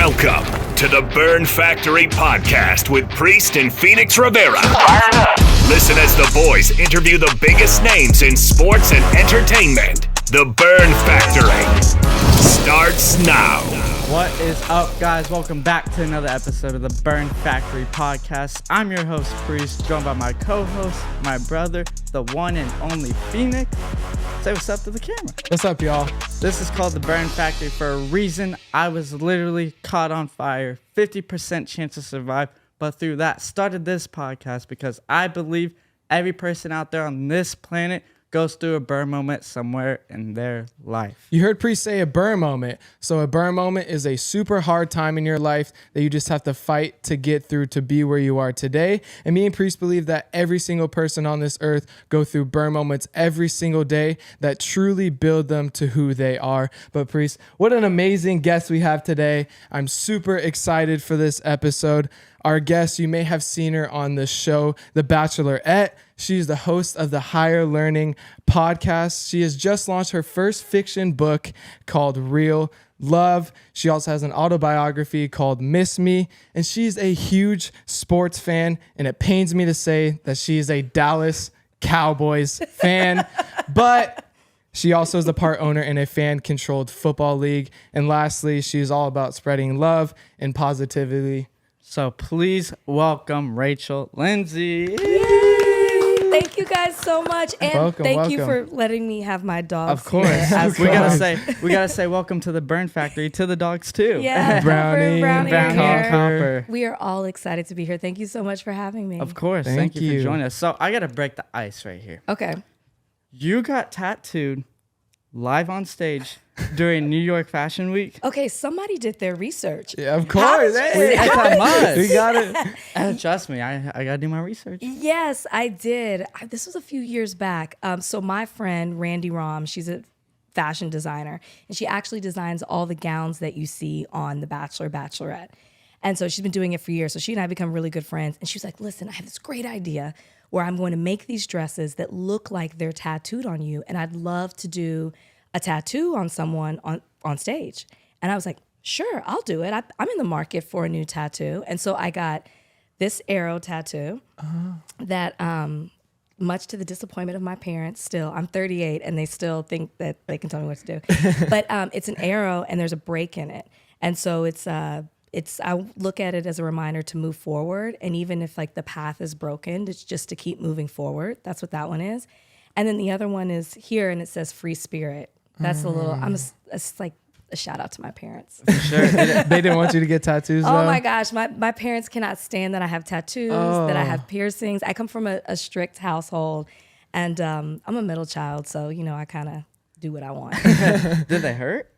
Welcome to the Burn Factory podcast with Priest and Phoenix Rivera. Listen as the boys interview the biggest names in sports and entertainment. The Burn Factory starts now. What is up, guys? Welcome back to another episode of the Burn Factory podcast. I'm your host, Priest, joined by my co-host, my brother, the one and only Phoenix. Say what's up to the camera. What's up, y'all? This is called the Burn Factory for a reason. I was literally caught on fire, 50% chance to survive, but through that started this podcast because I believe every person out there on this planet goes through a burn moment somewhere in their life. You heard Priest say a burn moment. So a burn moment is a super hard time in your life that you just have to fight to get through to be where you are today. And me and Priest believe that every single person on this earth go through burn moments every single day that truly build them to who they are. But Priest, what an amazing guest we have today. I'm super excited for this episode. Our guest, you may have seen her on the show, The Bachelorette. She's the host of the Higher Learning podcast. She has just launched her first fiction book called Real Love. She also has an autobiography called Miss Me, and she's a huge sports fan, and it pains me to say that she is a Dallas Cowboys fan, but she also is a part owner in a fan-controlled football league. And lastly, she's all about spreading love and positivity. So please welcome Rachel Lindsay. Thank you guys so much, and thank you for letting me have my dogs. Of course, we gotta say welcome to the Burn Factory to the dogs too. Yeah, Brownie and Copper. We are all excited to be here. Thank you so much for having me. Of course, thank you for joining us. So I gotta break the ice right here. Okay. You got tattooed live on stage during New York Fashion Week. Okay, somebody did their research. Yeah, of course. I must. We got it. Trust me, I gotta do my research. Yes, I did. This was a few years back. So my friend, Randy Rom, she's a fashion designer, and she actually designs all the gowns that you see on The Bachelor, Bachelorette. And so she's been doing it for years. So she and I have become really good friends. And she was like, listen, I have this great idea where I'm going to make these dresses that look like they're tattooed on you. And I'd love to do a tattoo on someone on stage. And I was like, sure, I'll do it. I'm in the market for a new tattoo. And so I got this arrow tattoo that, much to the disappointment of my parents still, I'm 38 and they still think that they can tell me what to do. But it's an arrow and there's a break in it. And so I look at it as a reminder to move forward. And even if like the path is broken, it's just to keep moving forward. That's what that one is. And then the other one is here and it says free spirit. That's a little, it's like a shout out to my parents. For sure. They didn't want you to get tattoos, though? Oh my gosh. My parents cannot stand that I have tattoos, that I have piercings. I come from a strict household and I'm a middle child. So, I kind of do what I want. Did they hurt?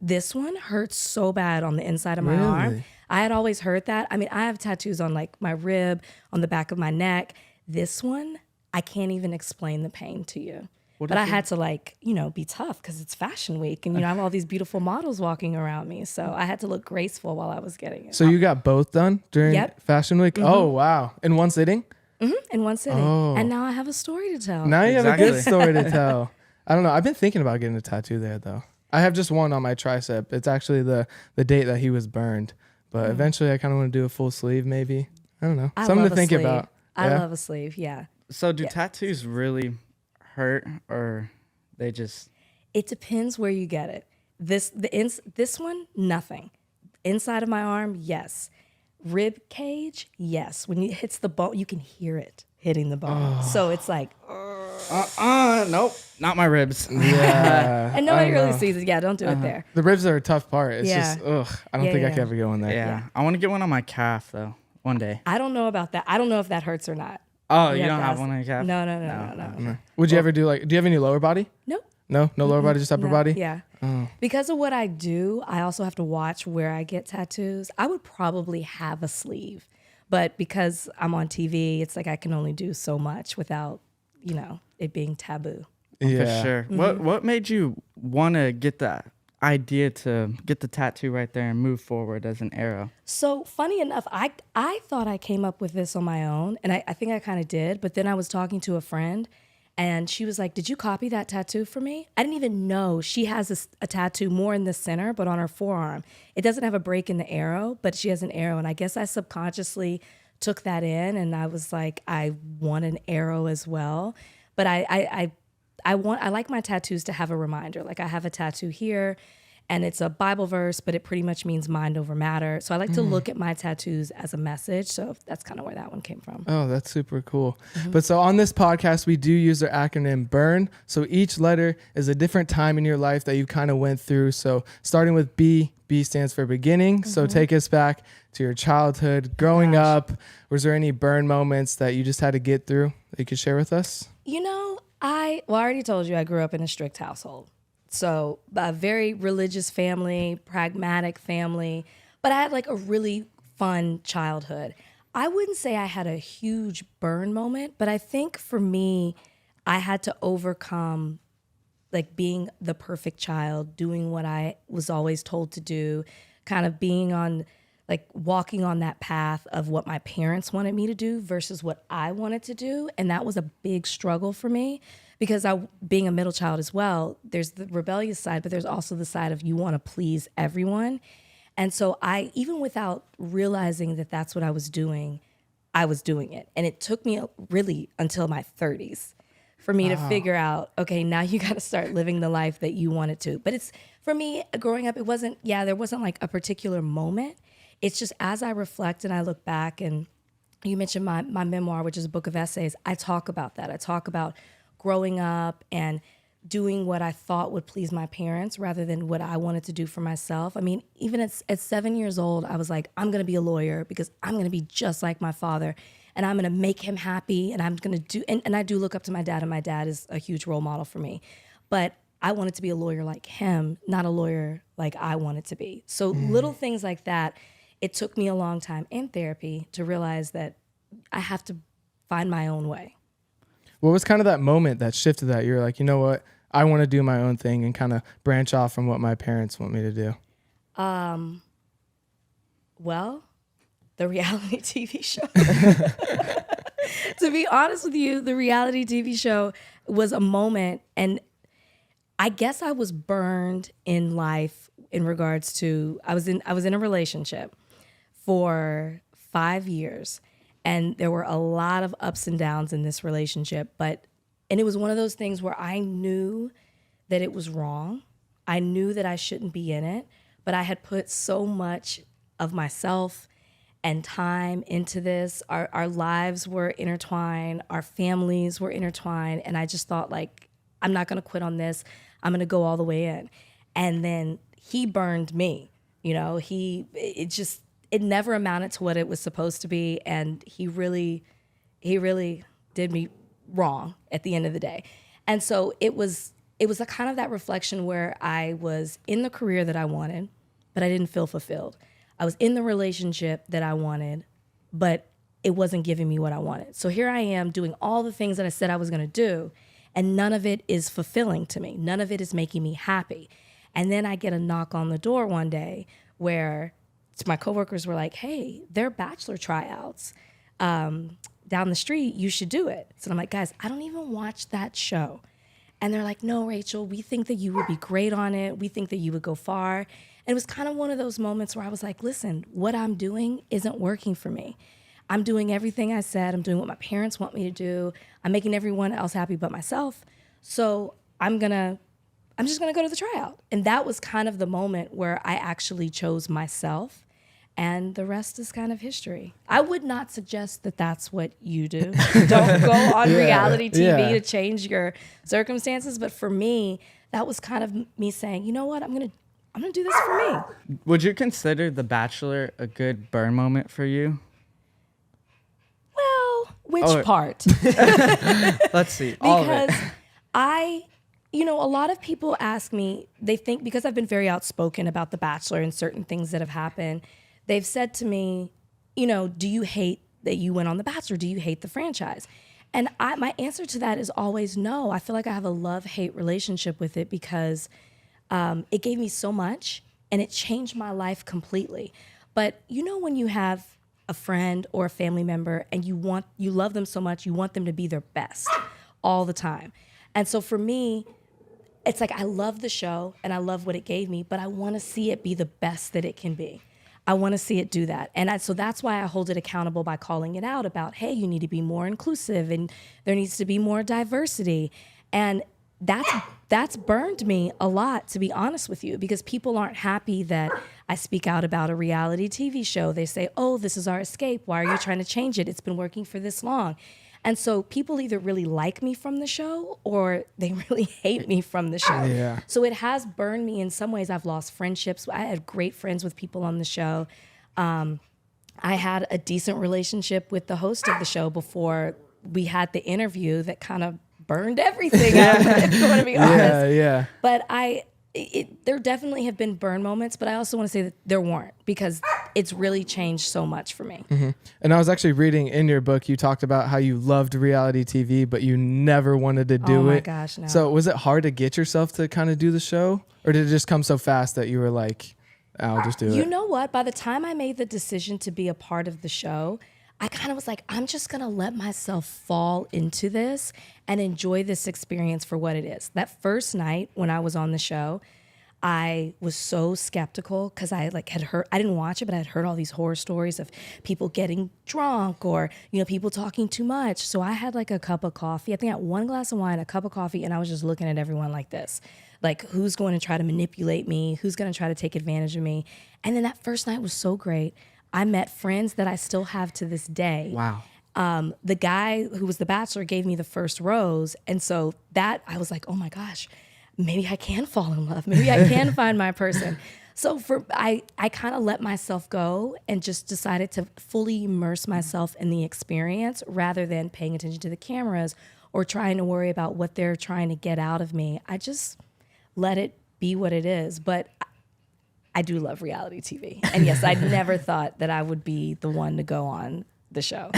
This one hurts so bad on the inside of my arm. I had always heard that. I mean, I have tattoos on like my rib, on the back of my neck. This one, I can't even explain the pain to you. But I had to be tough because it's Fashion Week and I have all these beautiful models walking around me. So I had to look graceful while I was getting it. So you got both done during Fashion Week? Mm-hmm. Oh, wow. In one sitting? Mm-hmm. In one sitting. Oh. And now I have a story to tell. Now you have a good story to tell. I don't know. I've been thinking about getting a tattoo there, though. I have just one on my tricep. It's actually the date that he was burned. But eventually I kind of want to do a full sleeve maybe. I don't know. Something to think about. I love a sleeve, yeah. So do tattoos really hurt or they just... It depends where you get it. This one, nothing. Inside of my arm, yes. Rib cage, yes. When it hits the bone, you can hear it hitting the bone. Oh. So it's like... nope, not my ribs. Yeah. And nobody really sees it. Yeah, don't do it there. The ribs are a tough part. It's just, I don't think I can ever go in there. Yeah. I want to get one on my calf, though, one day. I don't know about that. I don't know if that hurts or not. Oh, you don't have one on your calf? No. Would you ever do do you have any lower body? Nope. No lower body, just upper body? Yeah. Because of what I do, I also have to watch where I get tattoos. I would probably have a sleeve, but because I'm on TV, it's like I can only do so much without, it being taboo. Yeah. For sure. Mm-hmm. What made you want to get that idea to get the tattoo right there and move forward as an arrow? So funny enough, I thought I came up with this on my own, and I think I kind of did, but then I was talking to a friend, And she was like, did you copy that tattoo for me? I didn't even know she has a tattoo more in the center, but on her forearm. It doesn't have a break in the arrow, but she has an arrow. And I guess I subconsciously took that in, and I was like, I want an arrow as well. But I like my tattoos to have a reminder. Like I have a tattoo here, and it's a Bible verse, but it pretty much means mind over matter. So I like to look at my tattoos as a message. So that's kind of where that one came from. Oh, that's super cool. But so on this podcast, we do use our acronym BURN. So each letter is a different time in your life that you kind of went through. So starting with B stands for beginning. So take us back to your childhood, growing up. Was there any burn moments that you just had to get through that you could share with us? You know, I already told you I grew up in a strict household. So a very religious family, pragmatic family, but I had like a really fun childhood. I wouldn't say I had a huge burn moment, but I think for me, I had to overcome like being the perfect child, doing what I was always told to do, kind of being on like walking on that path of what my parents wanted me to do versus what I wanted to do. And that was a big struggle for me. Because being a middle child as well, there's the rebellious side, but there's also the side of you want to please everyone. And so even without realizing that that's what I was doing it. And it took me really until my 30s for me to figure out, okay, now you got to start living the life that you wanted to. But it's, for me, growing up, there wasn't like a particular moment. It's just as I reflect and I look back, and you mentioned my memoir, which is a book of essays, I talk about that. I talk about growing up and doing what I thought would please my parents rather than what I wanted to do for myself. I mean, even at 7 years old, I was like, I'm going to be a lawyer because I'm going to be just like my father, and I'm going to make him happy, and I'm going to do, and I do look up to my dad, and my dad is a huge role model for me. But I wanted to be a lawyer like him, not a lawyer like I wanted to be. So little things like that, it took me a long time in therapy to realize that I have to find my own way. What was kind of that moment that shifted that? You're like, you know what? I want to do my own thing and kind of branch off from what my parents want me to do. Well, the reality TV show. To be honest with you, the reality TV show was a moment, and I guess I was burned in life in regards to I was in a relationship for 5 years. And there were a lot of ups and downs in this relationship, and it was one of those things where I knew that it was wrong. I knew that I shouldn't be in it, but I had put so much of myself and time into this. Our lives were intertwined, our families were intertwined, and I just thought, like, I'm not gonna quit on this. I'm gonna go all the way in. And then he burned me, you know, it never amounted to what it was supposed to be, and he really did me wrong at the end of the day. And so it was a kind of that reflection where I was in the career that I wanted, but I didn't feel fulfilled. I was in the relationship that I wanted, but it wasn't giving me what I wanted. So here I am doing all the things that I said I was going to do, and none of it is fulfilling to me. None of it is making me happy. And then I get a knock on the door one day where my coworkers were like, hey, they're Bachelor tryouts down the street. You should do it. So I'm like, guys, I don't even watch that show. And they're like, no, Rachel, we think that you would be great on it. We think that you would go far. And it was kind of one of those moments where I was like, listen, what I'm doing isn't working for me. I'm doing everything I said. I'm doing what my parents want me to do. I'm making everyone else happy but myself. So I'm just gonna go to the tryout. And that was kind of the moment where I actually chose myself. And the rest is kind of history. I would not suggest that that's what you do. Don't go on reality TV to change your circumstances. But for me, that was kind of me saying, you know what, I'm gonna do this for me. Would you consider The Bachelor a good burn moment for you? Well, which part? Let's see. Because a lot of people ask me, they think because I've been very outspoken about The Bachelor and certain things that have happened, they've said to me, do you hate that you went on The Bachelor? Do you hate the franchise? And my answer to that is always no. I feel like I have a love-hate relationship with it because it gave me so much and it changed my life completely. But when you have a friend or a family member and you love them so much, you want them to be their best. all the time. And so for me, it's like I love the show and I love what it gave me, but I want to see it be the best that it can be. I want to see it do that. And so that's why I hold it accountable by calling it out about, hey, you need to be more inclusive and there needs to be more diversity. And that's burned me a lot, to be honest with you, because people aren't happy that I speak out about a reality TV show. They say, oh, this is our escape. Why are you trying to change it? It's been working for this long. And so people either really like me from the show or they really hate me from the show. Yeah. So it has burned me in some ways. I've lost friendships. I had great friends with people on the show. I had a decent relationship with the host of the show before we had the interview that kind of burned everything out, if you want to be honest. Yeah. But there definitely have been burn moments, but I also want to say that there weren't, because it's really changed so much for me. Mm-hmm. And I was actually reading in your book, you talked about how you loved reality TV, but you never wanted to do it. Oh my gosh, no. So was it hard to get yourself to kind of do the show? Or did it just come so fast that you were like, I'll just do it? You know what? By the time I made the decision to be a part of the show, I kind of was like, I'm just going to let myself fall into this and enjoy this experience for what it is. That first night when I was on the show, I was so skeptical because I had heard, I didn't watch it, but I had heard all these horror stories of people getting drunk or, people talking too much. So I had like a cup of coffee. I think I had one glass of wine, a cup of coffee, and I was just looking at everyone like this. Like, who's going to try to manipulate me? Who's going to try to take advantage of me? And then that first night was so great. I met friends that I still have to this day. Wow. The guy who was the Bachelor gave me the first rose. And so that, I was like, oh my gosh, maybe I can fall in love. Maybe I can find my person. So I kind of let myself go and just decided to fully immerse myself in the experience rather than paying attention to the cameras or trying to worry about what they're trying to get out of me. I just let it be what it is. But I do love reality TV. And yes, I never thought that I would be the one to go on the show.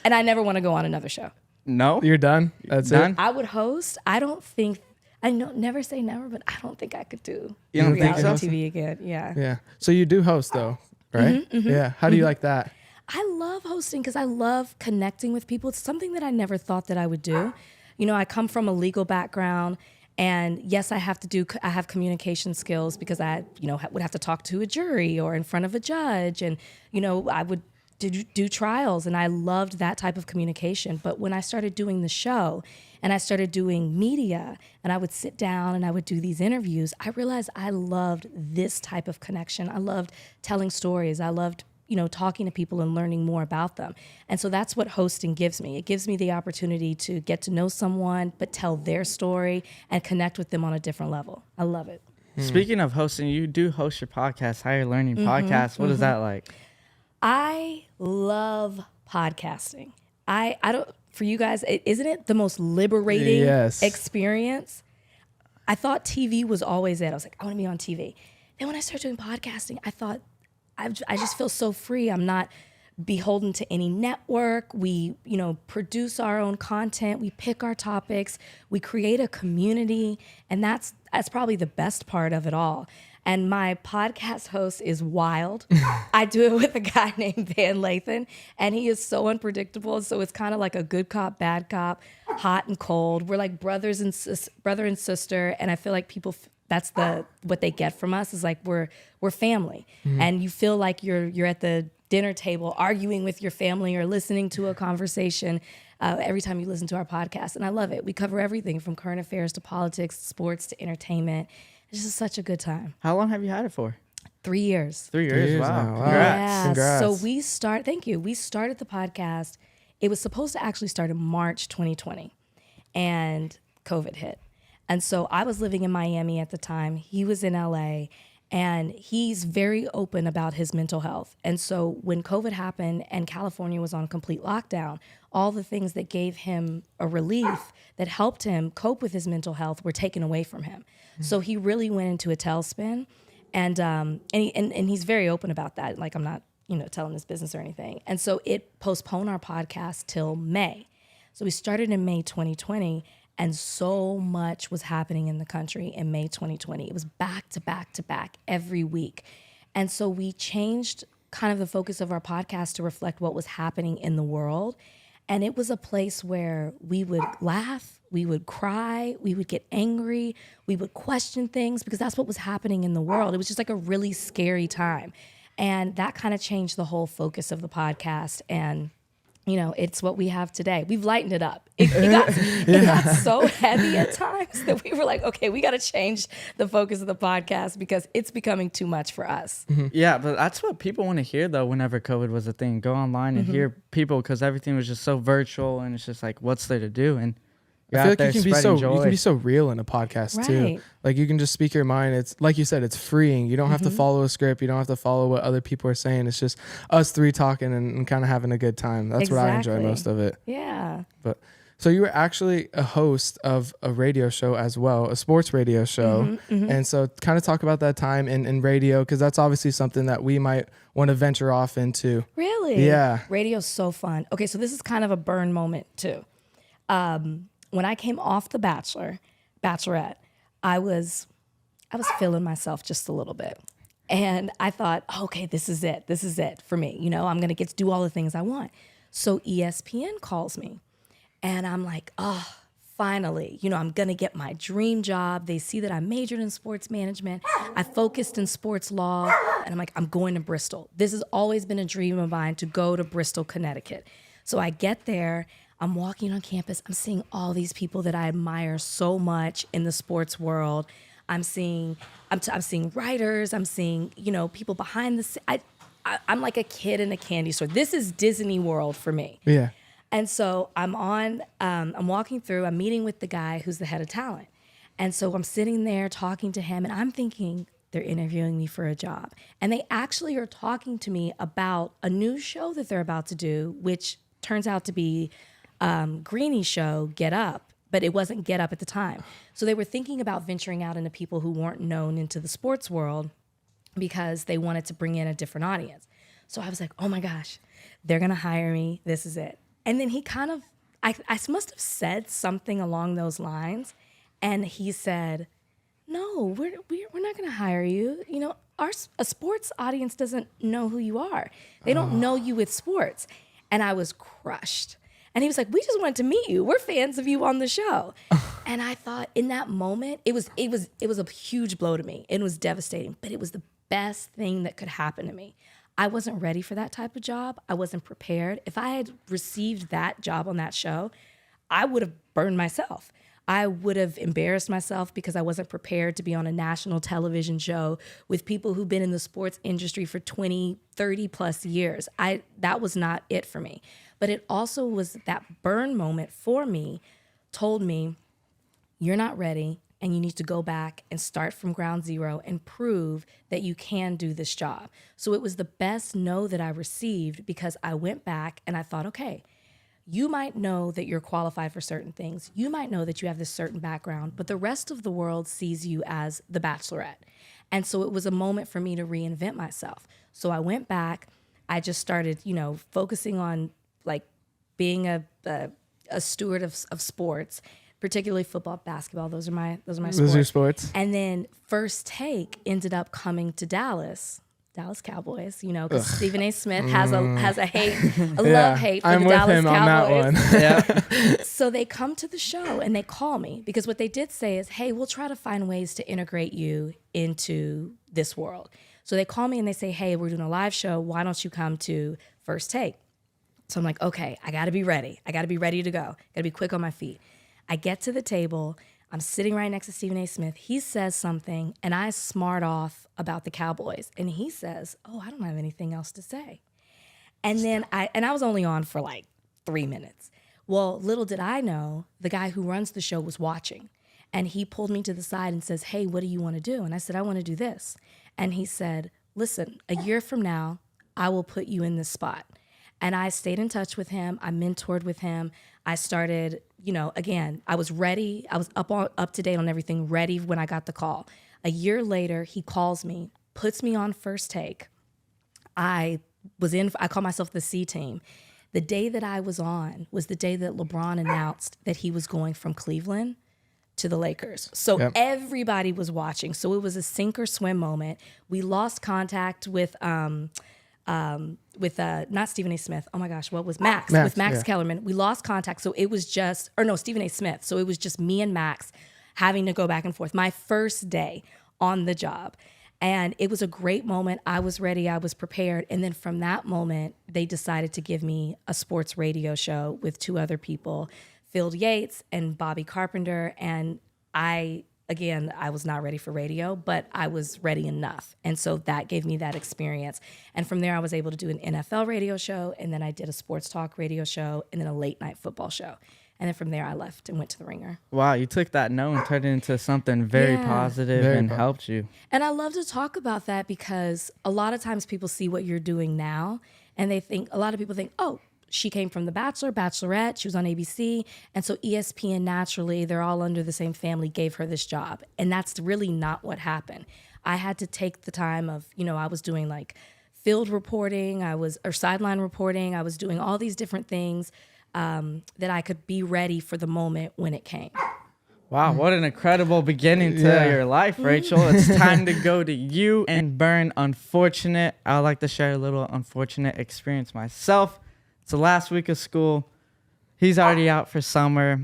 And I never want to go on another show. No? You're done? That's Done? it? I would host. I don't think, never say never, but I don't think I could do You don't think reality so? TV again. Yeah. Yeah. So you do host though, right? Yeah. How do you like that? I love hosting because I love connecting with people. It's something that I never thought that I would do. I come from a legal background. And yes, I have communication skills because I, would have to talk to a jury or in front of a judge. And, I would do trials, and I loved that type of communication. But when I started doing the show and I started doing media and I would sit down and I would do these interviews, I realized I loved this type of connection. I loved telling stories. I loved talking to people and learning more about them. And so that's what hosting gives me. It gives me the opportunity to get to know someone, but tell their story and connect with them on a different level. I love it. Speaking of hosting, you do host your podcast, Higher Learning Podcast. What is that like? I love podcasting. I don't, for you guys, isn't it the most liberating experience? I thought TV was always it. I was like, I want to be on TV. Then when I started doing podcasting, I thought, I just feel so free. I'm not beholden to any network. We, produce our own content. We pick our topics. We create a community. And that's probably the best part of it all. And my podcast host is wild. I do it with a guy named Van Lathan, and he is so unpredictable. So it's kind of like a good cop, bad cop, hot and cold. We're like brother and sister. And I feel like people, that's what they get from us is like we're family. And you feel like you're at the dinner table arguing with your family or listening to a conversation every time you listen to our podcast. And I love it. We cover everything from current affairs to politics, sports to entertainment. It's just such a good time. How long have you had it for? 3 years. 3 years. Wow. Wow. Congrats. Yeah. Congrats. Thank you. We started the podcast. It was supposed to actually start in March 2020 and COVID hit. And so I was living in Miami at the time. He was in LA, and he's very open about his mental health. And so when COVID happened and California was on complete lockdown, all the things that gave him a relief that helped him cope with his mental health were taken away from him. So he really went into a tailspin, and he's very open about that. Like, I'm not, telling his business or anything. And so it postponed our podcast till May. So we started in May 2020, and so much was happening in the country in May 2020. It was back to back to back every week. And so we changed kind of the focus of our podcast to reflect what was happening in the world. And it was a place where we would laugh, we would cry, we would get angry, we would question things because that's what was happening in the world. It was just like a really scary time. And that kind of changed the whole focus of the podcast. And, you know, it's what we have today. We've lightened it up. It got so heavy at times that we were like, okay, we got to change the focus of the podcast because it's becoming too much for us. Mm-hmm. Yeah, but that's what people want to hear, though, whenever COVID was a thing. Go online and hear people because everything was just so virtual and it's just like, what's there to do? And I feel like you can be so real in a podcast too. Like you can just speak your mind. It's like you said, it's freeing. You don't have to follow a script. You don't have to follow what other people are saying. It's just us three talking and kind of having a good time. That's what I enjoy most of it. Yeah. But so you were actually a host of a radio show as well, a sports radio show. And so kind of talk about that time in radio, because that's obviously something that we might want to venture off into. Really? Yeah. Radio's so fun. Okay, so this is kind of a burn moment too. When I came off The Bachelorette, I was feeling myself just a little bit. And I thought, okay, this is it. This is it for me. You know, I'm going to get to do all the things I want. So ESPN calls me and I'm like, oh, finally, you know, I'm going to get my dream job. They see that I majored in sports management. I focused in sports law. And I'm like, I'm going to Bristol. This has always been a dream of mine to go to Bristol, Connecticut. So I get there. I'm walking on campus. I'm seeing all these people that I admire so much in the sports world. I'm seeing writers. I'm seeing, you know, people behind the scenes. I'm like a kid in a candy store. This is Disney World for me. Yeah. And so I'm walking through. I'm meeting with the guy who's the head of talent. And so I'm sitting there talking to him, and I'm thinking they're interviewing me for a job. And they actually are talking to me about a new show that they're about to do, which turns out to be Greenie's show, Get Up, but it wasn't Get Up at the time. So they were thinking about venturing out into people who weren't known into the sports world because they wanted to bring in a different audience. So I was like, oh my gosh, they're going to hire me. This is it. And then he kind of, I must have said something along those lines. And he said, no, we're not going to hire you. You know, a sports audience doesn't know who you are. They don't know you with sports. And I was crushed. And he was like, we just wanted to meet you. We're fans of you on the show. And I thought in that moment, it was a huge blow to me. It was devastating, but it was the best thing that could happen to me. I wasn't ready for that type of job. I wasn't prepared. If I had received that job on that show, I would have burned myself. I would have embarrassed myself because I wasn't prepared to be on a national television show with people who've been in the sports industry for 20, 30 plus years. That was not it for me. But it also was that burn moment for me, told me, you're not ready and you need to go back and start from ground zero and prove that you can do this job. So it was the best no that I received because I went back and I thought, okay, you might know that you're qualified for certain things. You might know that you have this certain background, but the rest of the world sees you as the Bachelorette. And so it was a moment for me to reinvent myself. So I went back. I just started, you know, focusing on like being a steward of sports, particularly football, basketball. Those are my sports. Those are your sports. And then First Take ended up coming to Dallas Cowboys, you know, because Stephen A. Smith has a love-hate for the Dallas Cowboys. I'm with him on that one. So they come to the show and they call me because what they did say is, hey, we'll try to find ways to integrate you into this world. So they call me and they say, hey, we're doing a live show. Why don't you come to First Take? So I'm like, okay, I got to be ready. I got to be ready to go. Got to be quick on my feet. I get to the table. I'm sitting right next to Stephen A. Smith. He says something, and I smart off about the Cowboys. And he says, oh, I don't have anything else to say. And then I was only on for like 3 minutes. Well, little did I know, the guy who runs the show was watching. And he pulled me to the side and says, hey, what do you want to do? And I said, I want to do this. And he said, listen, a year from now, I will put you in this spot. And I stayed in touch with him. I mentored with him. I started, you know, again, I was ready. I was up to date on everything, ready when I got the call. A year later, he calls me, puts me on First Take. I call myself the C team. The day that I was on was the day that LeBron announced that he was going from Cleveland to the Lakers. So Everybody was watching. So it was a sink or swim moment. We lost contact with with not Stephen A. Smith. Oh my gosh, what was Max? Max, With Max yeah. Kellerman. We lost contact. So it was just, or no, Stephen A. Smith. So it was just me and Max having to go back and forth. My first day on the job. And it was a great moment. I was ready. I was prepared. And then from that moment, they decided to give me a sports radio show with 2 other people, Phil Yates and Bobby Carpenter. And I was not ready for radio, but I was ready enough. And so that gave me that experience. And from there, I was able to do an NFL radio show. And then I did a sports talk radio show and then a late night football show. And then from there, I left and went to the Ringer. Wow, you took that no and turned it into something very positive and helped you. And I love to talk about that because a lot of times people see what you're doing now and a lot of people think, oh, she came from The Bachelor, Bachelorette, she was on ABC. And so ESPN naturally, they're all under the same family, gave her this job. And that's really not what happened. I had to take the time of, I was doing like field reporting, or sideline reporting. I was doing all these different things that I could be ready for the moment when it came. Wow, what an incredible beginning to your life, Rachel. It's time to go to you and Burn Unfortunate. I'd like to share a little unfortunate experience myself. It's the last week of school. He's already out for summer.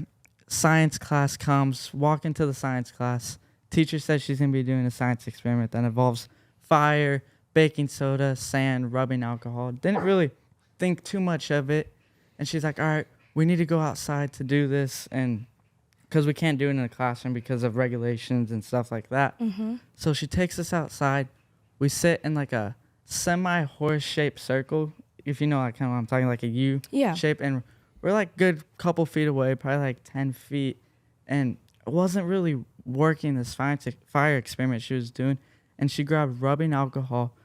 Science class comes. Walk into the science class. Teacher says she's going to be doing a science experiment that involves fire, baking soda, sand, rubbing alcohol. Didn't really think too much of it. And she's like, all right, we need to go outside to do this. And because we can't do it in the classroom because of regulations and stuff like that. Mm-hmm. So she takes us outside. We sit in like a semi-horse shaped circle. If you know like kind of what I'm talking, like a U shape. And we're like good couple feet away, probably like 10 feet. And it wasn't really working, this fire experiment she was doing. And she grabbed rubbing alcohol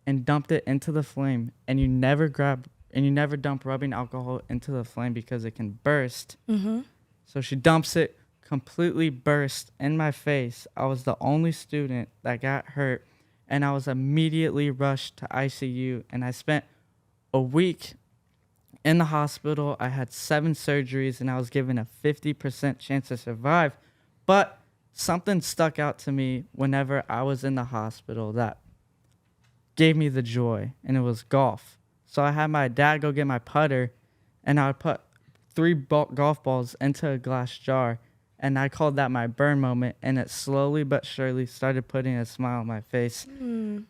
and dumped it into the flame. And you never dump rubbing alcohol into the flame because it can burst. Mm-hmm. So she dumps it, completely burst in my face. I was the only student that got hurt, and I was immediately rushed to ICU. And I spent a week in the hospital. I had 7 surgeries, and I was given a 50% chance to survive. But something stuck out to me whenever I was in the hospital that gave me the joy, and it was golf. So I had my dad go get my putter, and I would put 3 golf balls into a glass jar, and I called that my burn moment, and it slowly but surely started putting a smile on my face.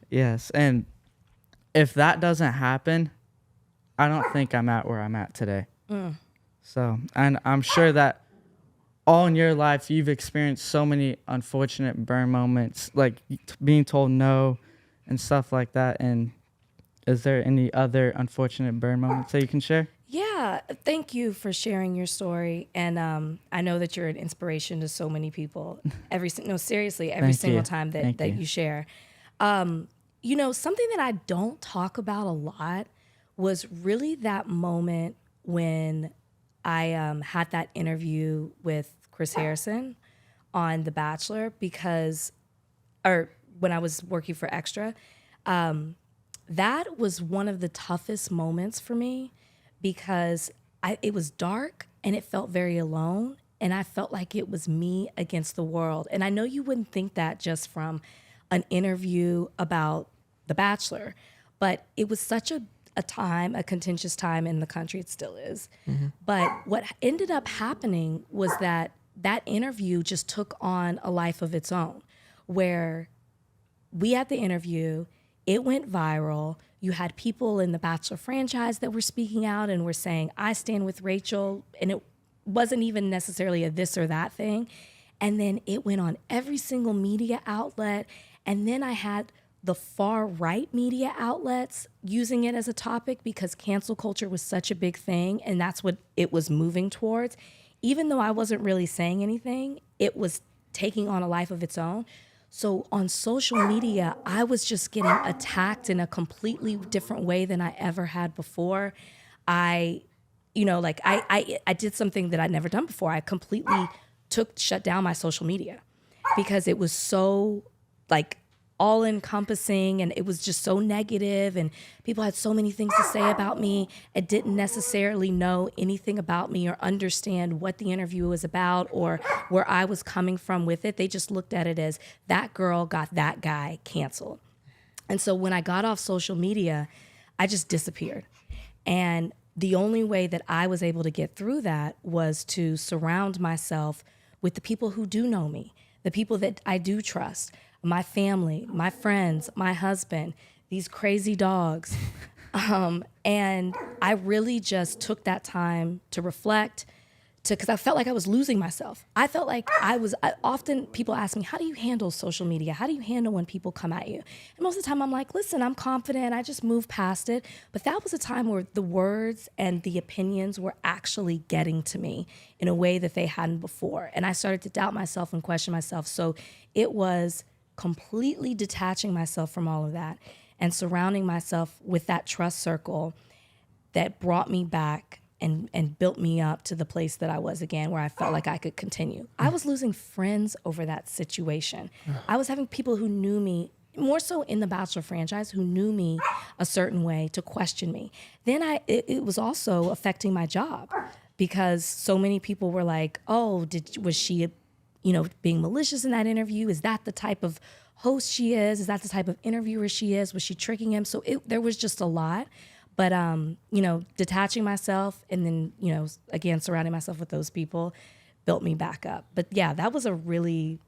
Yes, and if that doesn't happen, I don't think I'm at where I'm at today. So, and I'm sure that all in your life, you've experienced so many unfortunate burn moments, like being told no and stuff like that, and is there any other unfortunate burn moments that you can share? Yeah, thank you for sharing your story. And I know that you're an inspiration to so many people. Every single time that you share. Something that I don't talk about a lot was really that moment when I had that interview with Chris Harrison on The Bachelor or when I was working for Extra. That was one of the toughest moments for me because it was dark and it felt very alone. And I felt like it was me against the world. And I know you wouldn't think that just from an interview about The Bachelor, but it was such a contentious time in the country. It still is. Mm-hmm. But what ended up happening was that interview just took on a life of its own, where we had the interview, it went viral. You had people in the Bachelor franchise that were speaking out and were saying, I stand with Rachel. And it wasn't even necessarily a this or that thing. And then it went on every single media outlet. And then I had the far right media outlets using it as a topic because cancel culture was such a big thing. And that's what it was moving towards. Even though I wasn't really saying anything, it was taking on a life of its own. So on social media, I was just getting attacked in a completely different way than I ever had before. I did something that I'd never done before. I completely shut down my social media because it was so all encompassing and it was just so negative and people had so many things to say about me. I didn't necessarily know anything about me or understand what the interview was about or where I was coming from with it. They just looked at it as that girl got that guy canceled. And so when I got off social media, I just disappeared. And the only way that I was able to get through that was to surround myself with the people who do know me, the people that I do trust, my family, my friends, my husband, these crazy dogs. And I really just took that time to reflect, because I felt like I was losing myself. I felt like often people ask me, how do you handle social media? How do you handle when people come at you? And most of the time I'm like, listen, I'm confident. I just move past it. But that was a time where the words and the opinions were actually getting to me in a way that they hadn't before. And I started to doubt myself and question myself. So it was completely detaching myself from all of that and surrounding myself with that trust circle that brought me back and built me up to the place that I was again, where I felt like I could continue. I was losing friends over that situation. I was having people who knew me, more so in the Bachelor franchise, who knew me a certain way to question me. Then it was also affecting my job, because so many people were like, oh, was she, being malicious in that interview? Is that the type of host she is? Is that the type of interviewer she is? Was she tricking him? So there was just a lot. But, detaching myself and then, again, surrounding myself with those people built me back up. But yeah, that was a really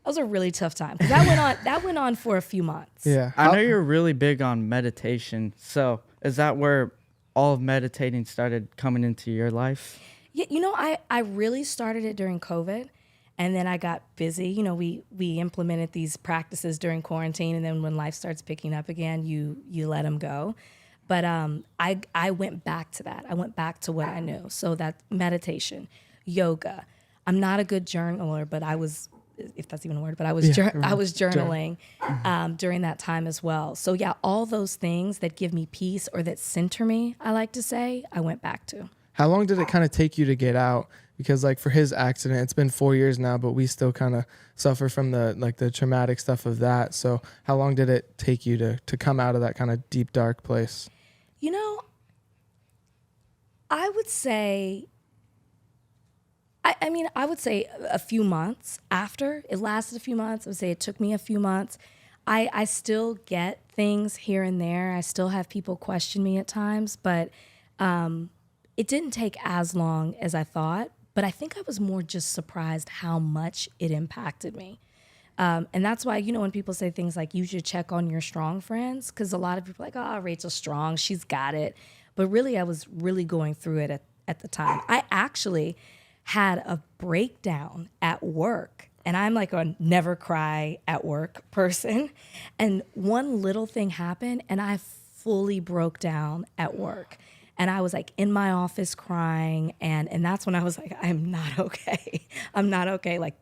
tough time, because that went on for a few months. Yeah. I know you're really big on meditation. So is that where all of meditating started coming into your life? Yeah, I really started it during COVID, and then I got busy. We implemented these practices during quarantine, and then when life starts picking up again, you let them go. But I went back to that. I went back to what I knew. So that meditation, yoga. I'm not a good journaler, but I was, if that's even a word, but I was journaling during that time as well. So yeah, all those things that give me peace or that center me, I like to say, I went back to. How long did it kind of take you to get out? Because like for his accident, it's been 4 years now, but we still kind of suffer from the traumatic stuff of that. So how long did it take you to come out of that kind of deep, dark place? I would say, I would say a few months after. It lasted a few months. I would say it took me a few months. I still get things here and there. I still have people question me at times, but it didn't take as long as I thought. But I think I was more just surprised how much it impacted me. And that's why, when people say things like, you should check on your strong friends, because a lot of people are like, oh, Rachel's strong, she's got it. But really, I was really going through it at the time. I actually had a breakdown at work, and I'm like a never cry at work person. And one little thing happened, and I fully broke down at work. And I was like in my office crying, and that's when I was like, I'm not okay. I'm not okay. Like,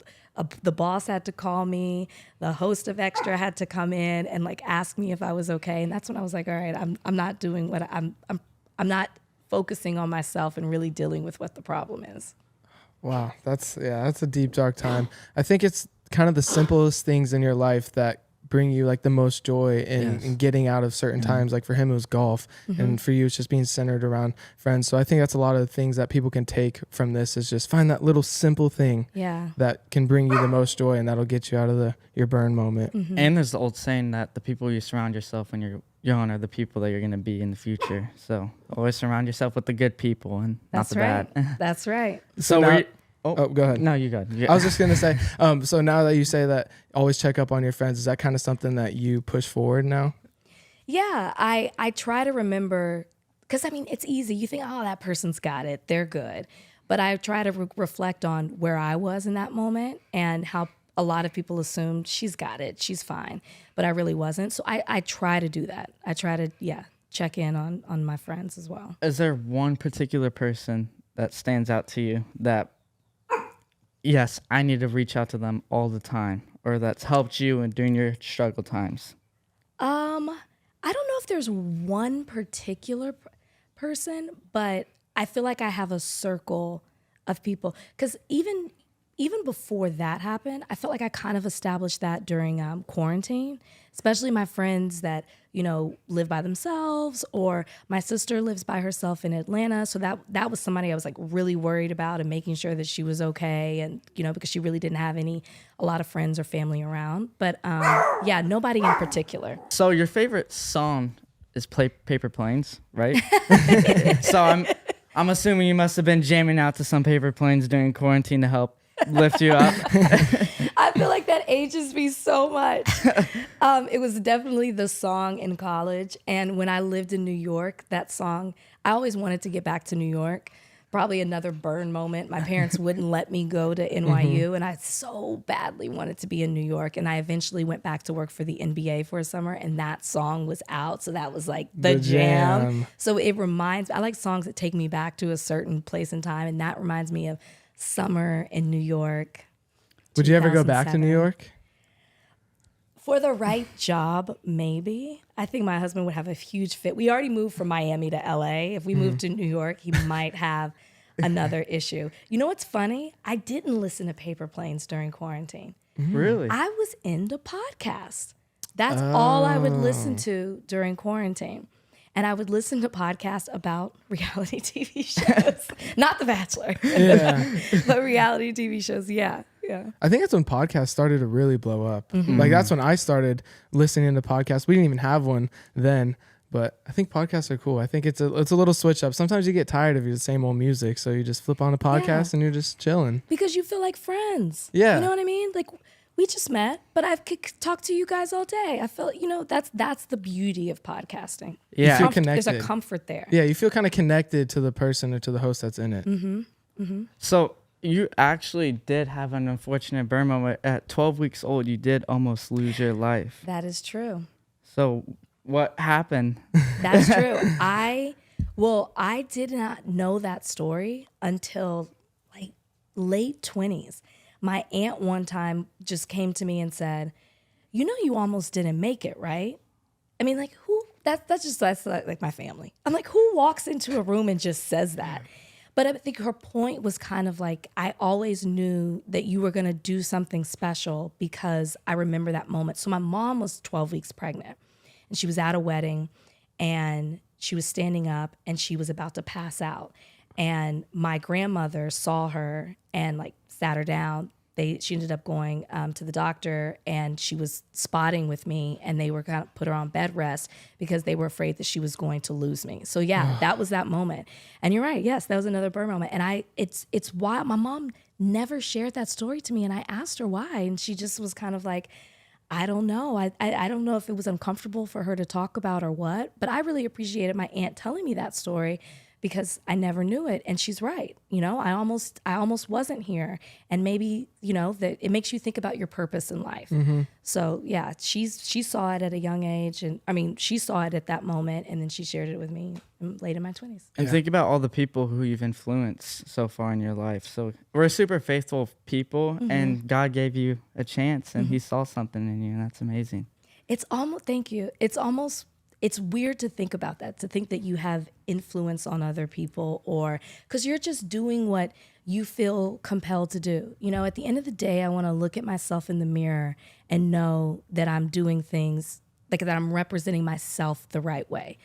the boss had to call me, the host of Extra had to come in and like ask me if I was okay. And that's when I was like, all right, I'm not doing what I'm not focusing on myself and really dealing with what the problem is. Wow. That's a deep, dark time. I think it's kind of the simplest things in your life that bring you like the most joy in getting out of certain times. Like for him, it was golf, and for you, it's just being centered around friends. So I think that's a lot of the things that people can take from this, is just find that little simple thing that can bring you the most joy, and that'll get you out of your burn moment. And there's the old saying that the people you surround yourself when you're young are the people that you're going to be in the future. So always surround yourself with the good people and not the bad. That's right. So now, go ahead. No, you go. Yeah. I was just going to say, so now that you say that, always check up on your friends, is that kind of something that you push forward now? Yeah, I try to remember, because it's easy. You think, oh, that person's got it, they're good. But I try to reflect on where I was in that moment and how a lot of people assumed she's got it, she's fine. But I really wasn't. So I try to do that. I try to, check in on my friends as well. Is there one particular person that stands out to you that, yes, I need to reach out to them all the time, or that's helped you in during your struggle times? I don't know if there's one particular person, but I feel like I have a circle of people. Because even before that happened, I felt like I kind of established that during quarantine, especially my friends that, live by themselves, or my sister lives by herself in Atlanta. So that was somebody I was like really worried about and making sure that she was okay. And, because she really didn't have a lot of friends or family around. But nobody in particular. So your favorite song is play Paper Planes, right? So I'm assuming you must have been jamming out to some Paper Planes during quarantine to help lift you up. I feel like that ages me so much. It was definitely the song in college. And when I lived in New York, that song, I always wanted to get back to New York. Probably another burn moment. My parents wouldn't let me go to NYU, and I so badly wanted to be in New York. And I eventually went back to work for the NBA for a summer, and that song was out. So that was like the jam. So it reminds me, I like songs that take me back to a certain place in time, and that reminds me of summer in New York. Would you ever go back to New York? For the right job, maybe. I think my husband would have a huge fit. We already moved from Miami to LA. If we moved to New York, he might have another issue. You know what's funny? I didn't listen to Paper Planes during quarantine. Really? I was into podcasts. That's all I would listen to during quarantine. And I would listen to podcasts about reality TV shows. Not The Bachelor, but reality TV shows. Yeah. I think that's when podcasts started to really blow up. Like that's when I started listening to podcasts. We didn't even have one then, but I think podcasts are cool. I think it's a little switch up. Sometimes you get tired of your same old music, so you just flip on a podcast and you're just chilling. Because you feel like friends. Yeah. You know what I mean? Like we just met, but I could talk to you guys all day. I feel, that's the beauty of podcasting. Yeah. You feel connected. There's a comfort there. Yeah, you feel kind of connected to the person or to the host that's in it. So you actually did have an unfortunate burn moment. At 12 weeks old, you did almost lose your life. That is true. So what happened? That's true. I did not know that story until like late 20s. My aunt one time just came to me and said, you almost didn't make it, right? I mean, like who, that's like my family. I'm like, who walks into a room and just says that? But I think her point was kind of like, I always knew that you were going to do something special because I remember that moment. So my mom was 12 weeks pregnant and she was at a wedding and she was standing up and she was about to pass out. And my grandmother saw her and like sat her down. She ended up going to the doctor and she was spotting with me and they were going to put her on bed rest because they were afraid that she was going to lose me. So yeah, that was that moment. And you're right. Yes, that was another burn moment. And it's why my mom never shared that story to me. And I asked her why. And she just was kind of like, I don't know. I don't know if it was uncomfortable for her to talk about or what, but I really appreciated my aunt telling me that story because I never knew it. And she's right. I almost wasn't here. And maybe, that it makes you think about your purpose in life. So yeah, she saw it at a young age. And I mean, she saw it at that moment and then she shared it with me late in my 20s. And think about all the people who you've influenced so far in your life. So we're super faithful people and God gave you a chance and he saw something in you and that's amazing. Thank you. It's weird to think about that, to think that you have influence on other people or because you're just doing what you feel compelled to do. At the end of the day, I want to look at myself in the mirror and know that I'm doing things like that I'm representing myself the right way.